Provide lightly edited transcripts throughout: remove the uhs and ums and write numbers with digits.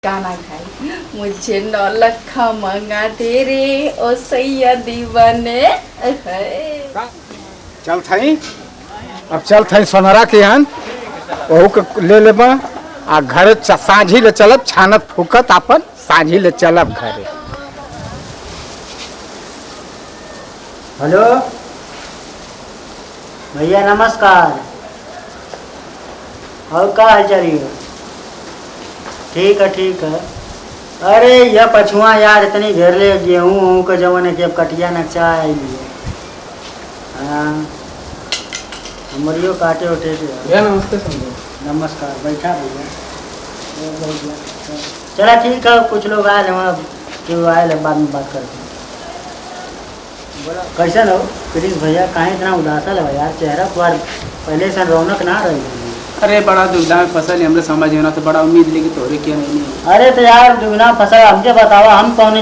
गाना गाई मुझे नौलखा मंगा दे रे ओ सैया दीवाने। चल थई अब चल थई सोनरा के हन ओहू के ले लेबा आ घर साझी ले चलब छानत फूकत अपन साझी ले चलब घरे। हेलो भैया नमस्कार। और का हाल चाल है? ठीक है। अरे यह पछुआ यार इतनी घेर ले गेहूँ के जमाने के कटिया नक्शा आई है। हाँ हमारियो काटे उठे भैया नमस्ते। नमस्कार बैठा भैया। चला ठीक है कुछ लोग आए हैं वहाँ क्यों आए हैं बाद में बात करते हैं। बोला कैसा हो प्लीज भैया कहाँ इतना उदासा लगा यार चेहरा पर पहले से रौनक ना रही। अरे बड़ा दुविधा में फसल हमरे समझ में ना तो बड़ा उम्मीद लेके तोरे क्या नहीं। अरे तो यार दुगना फसल हमके बतावा हम कौन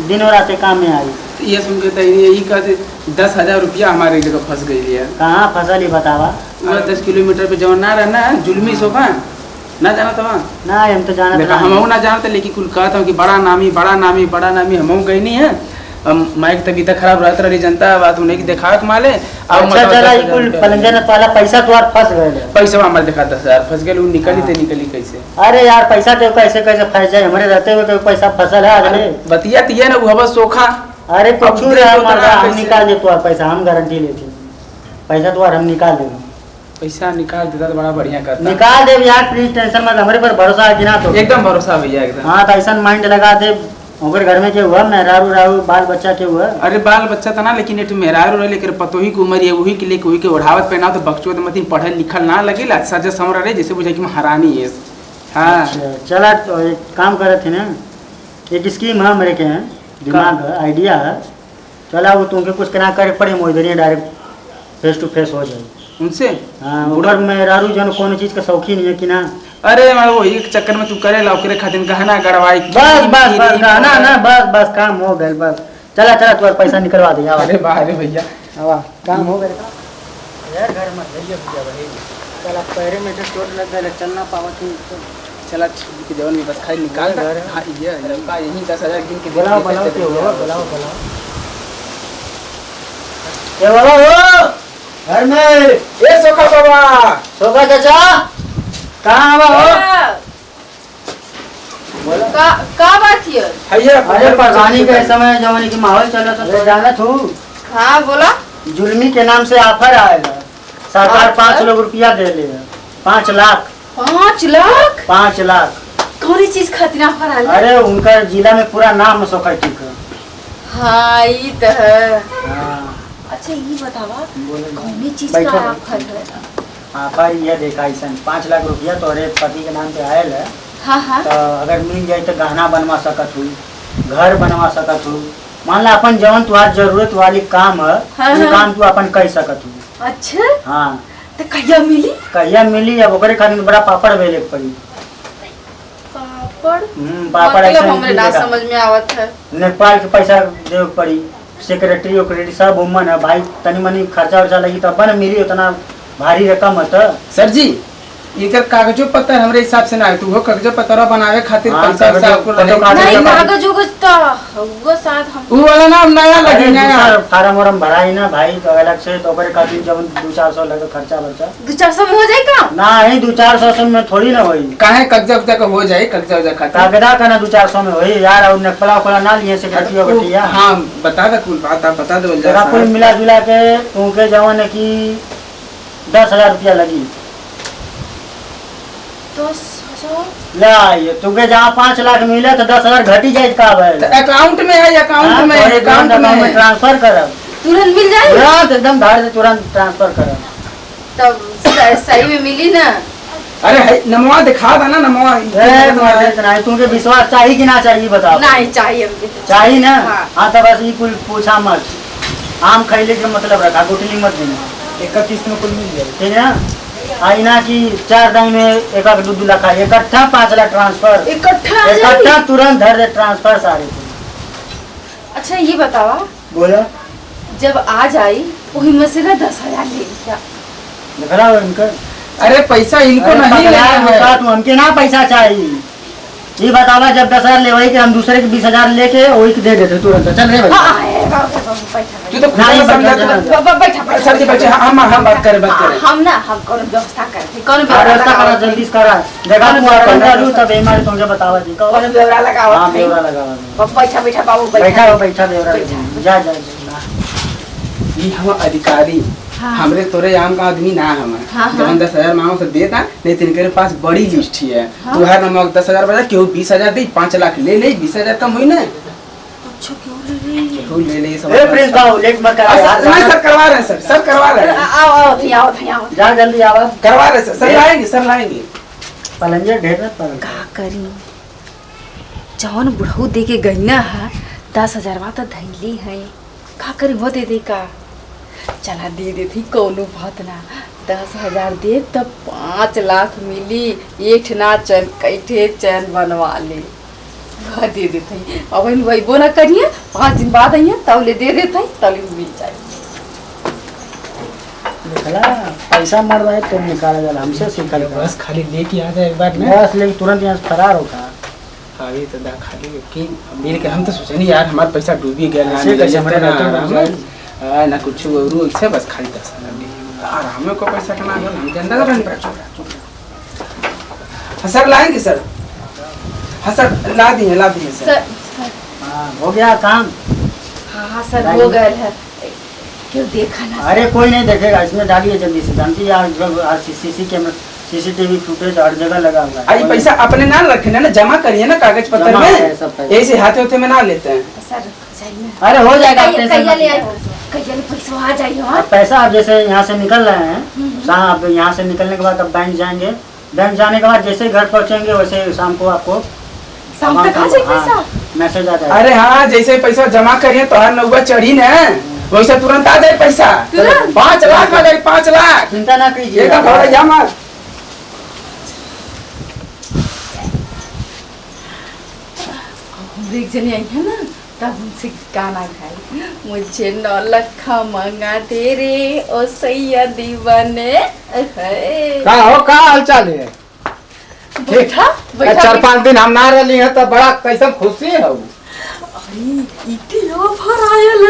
दिन और रात काम में आई। ये सुन के यही कहते 10,000 रुपया हमारे जगह फंस गई है। कहाँ फसल ही बतावा। 10 किलोमीटर पे जवन ना रहना जुलमी सोफा ना जाना था वहाँ ना हम तो जाना हम ना जानते लेकिन कुल कहता हूँ कि बड़ा नामी हम गई नहीं है। माइक तबीयत खराब रहता रही जनता बात उन्हें की देखा माले। अच्छा चला कुल पलंजन वाला पैसा तो फंस गए। पैसा हमारे देखा 10,000 फंस गए निकली कैसे। अरे यार पैसा तो कैसे फंस जाए हमारे रहते हुए कोई पैसा फसल है अगले बतिया तो ना वो सोखा। अरे कुछ हम निकाल दे तो पैसा हम गारंटी लेते पैसा तो हम निकाल देंगे। पैसा निकाल देता तो बड़ा बढ़िया करता। निकाल दे यार प्लीज टेंशन मत हमारे पर भरोसा है कि ना तो एकदम भरोसा भैया एकदम। हाँ तो ऐसा माइंड लगा दे घर में के हुआ मेहरारू रारू बाल बच्चा के हुआ। अरे बाल बच्चा तो ना लेकिन एक मेहरारू रहे लेकर पतोही की उम्र है वही के लिए वही के ओढ़ावत पहना तो बच्चों तो मतलब पढ़ल लिखल ना लगे सजा समरा रहे जैसे बुझे कि हरानी है। हाँ चला तो एक काम करे थे ना एक स्कीम है मेरे के दिमाग आइडिया है। चला वो तुमके कुछ करना करे पड़े Modi direct face to face हो जाए उनसे। हाँ उधर मेहरारू जन कौन चीज का शौकीन है कि ना। अरे वो एक चक्कर में तू करे ला ओकरे खातिर गहना गड़वाई बस गहना ना बस काम हो गए बस। चला तुम्हारा पैसा निकलवा दे। अरे वाह अरे भैया काम हो गया यार घर में भैया चला पैरे में चोट लग गए चलना पावत चला जवन में बस खाई निकाल हाँ ये लड़का यही 10,000 गिन के बुलाओ घर में ए सोखा बाबा सोखा चाचा कहाँ हो? का बात है? अरे परेशानी के समय जमाने की माहौल चल रहा था जाना तू। हाँ बोला। जुलमी के नाम से ऑफर आएगा सरकार 5 लाख रुपया दे लेगा। 5 लाख 5 लाख कौन चीज खातिर ऑफर आया? अरे उनका जिला में पूरा नाम सोसाइटी का। हाँ ये तो है। हाँ अच्छा ये बतावा कौन चीज का ऑफर है? ऑफर ये देखा ऐसा 5 लाख रुपया तोरे पति के नाम पे आयल है। हाँ तो अगर मिल जाए तो गहना बनवा सकत हूँ घर बनवा सकत हूँ मान ला अपन जवन तुम्हार जरूरत वाली काम है वो काम तू अपन कर सकत हूँ। अच्छा हाँ तो कहिया मिली अब ओकरे खातिर बड़ा पापड़ बेले पड़ी। पापड़ मतलब हमरे ना समझ में आवत है। नेपाल के पैसा दे पड़ी सेक्रेटरी सब उमन है भाई तनी मनी खर्चा वर्चा लगी तो अपन मिली उतना भारी रकम है। सर जी इधर कागजों पत्र हमरे हिसाब से ना है तू वो कागजों पत्र बनावे खातिर पैसा नहीं कागज वो साथ हम वो वाला नाम नया लगी नया फार्म वार्म भराई ना भाई तो अलग से तो ओकरे खातिर जब 200-400 लगे खर्चा वर्चा 200-400 में हो जाएगा नहीं 200-400 में थोड़ी ना होई। काहे कब्जा उब्जा का हो जाए कब्जा उब्जा खातिर कागदा का ना 200-400 में होई यार और नकला कोला ना लिए सेक्रेटरी और बटिया। हां बता दे कुल बात आप बता दो जरा कुल मिला जुला के तुमके जवन की 10,000 रुपया लगी। 10,000 ला ये तुमके जहाँ 5 लाख मिले तो 10,000 घटी जाए का अकाउंट में है अकाउंट में ट्रांसफर करब तुरंत मिल जाएगा तुरंत एकदम घर से तुरंत ट्रांसफर करब तब सही में मिली ना। अरे नमवा दिखा देना नमवा तुमके विश्वास चाहिए कि ना चाहिए बताओ। नहीं चाहिए हमके चाहिए ना। हाँ तो बस ये कुल पूछा मत आम खैले के मतलब रखा गुटली मत देना 31 में कुल मिल जाए ठीक है ना। आईना की 4 दिन में 1-2 लाख इकट्ठा 5 लाख ट्रांसफर इकट्ठा तुरंत धर दे ट्रांसफर सारे। अच्छा ये बतावा बोलो जब आ जाई वही में से 10,000 ले क्या निकला इनका। अरे पैसा इनको नहीं लेना है हमके ना पैसा चाहिए ये बतावा जब 10,000 ले वही के हम दूसरे के 20,000 लेके वही के दे देते तुरंत। चल रे भाई तू तो खुद नहीं समझा तू। सर जी बैठे, हम बात करें। हम ना हम कोनो व्यवस्था करते, कोनो व्यवस्था करा जल्दी से करा। जगह तू अपन करू तब एमार तुमके बतावा जी। कोनो ब्यौरा लगावा। हां ब्यौरा लगावा। बैठा बाबू बैठा ब्यौरा जा। ये हम अधिकारी हमरे तोरे आम का आदमी ना हम जब 10,000 मांगो से देता नहीं तो इनके पास बड़ी लिस्ट ही है। तू हर नमक 10,000 बजा क्यों 20,000 दे 5 लाख ले 20,000 कम हुई ना। अच्छा क्यों ले सब। ए प्रिंस बाबू लेट मत कर। नहीं सर करवा रहे हैं सर करवा रहे हैं। आओ जा जल्दी आओ। करवा रहे सर लाएंगे। पलंगे ढेर मत पर का करी जौन बुढ़ऊ दे के गईना है 10,000 तो धैली है का करी वो दे का चला दे देती कोनो बात ना। 10,000 दे तब 5 लाख मिली। एक ना चैन कैठे चैन बनवा ले दे देते। अब वही ना करिए 5 दिन बाद आइए तब ले दे देते तब मिल जाए। निकला पैसा मरवाए तो निकाला जाला हमसे सीखा बस खाली लेके आ जाए एक बार ना। बस लेके तुरंत यहाँ से फरार होगा। अभी तो दा खाली कि मिल के हम तो सोचे नहीं यार हमारा पैसा डूबी गया ना कुछ रू से बस खाली 10,000 आराम को पैसा कमा हम जनता का नहीं। सर लाएंगे सर। हाँ सर ला दिए सर। हो गया काम। हाँ सर हो गया है। क्यों देखा ना। अरे कोई नहीं देखेगा इसमें डालिए जल्दी से। जानती है CCTV फुटेज हर जगह लगा हुआ है। अरे पैसा अपने ना रखना ना जमा करिए ना कागज पत्र में ऐसे हाथे में ना लेते हैं सर। अरे हो जाएगा पैसा आ जाएगा। पैसा आप जैसे यहाँ से निकल रहे हैं शाम यहाँ से निकलने के बाद अब बैंक जाएंगे। बैंक जाने के बाद जैसे घर पहुँचेंगे वैसे शाम को आपको शाम तक आ जाएगा पैसा मैसेज आ जाएगा। अरे हाँ जैसे पैसा जमा करिए तो हर नौबा चढ़ी ना वैसे तुरंत आ जाए पैसा। 5 लाख आ जाए 5 लाख। चिंता ना कीजिए। एक जनी आई है ना तब उनसे गाना गाई मुझे 9 लाख मंगा तेरे ओ सैया दीवाने। का हो का हालचाल है? बैठा 4-5 दिन हम ना रही है तो बड़ा कैसा खुशी है। अरे इतनी ऑफर आयल।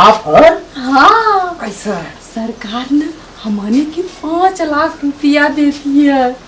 ऑफर? हाँ कैसा? सरकार ने हमारे की 5 लाख रुपया देती है।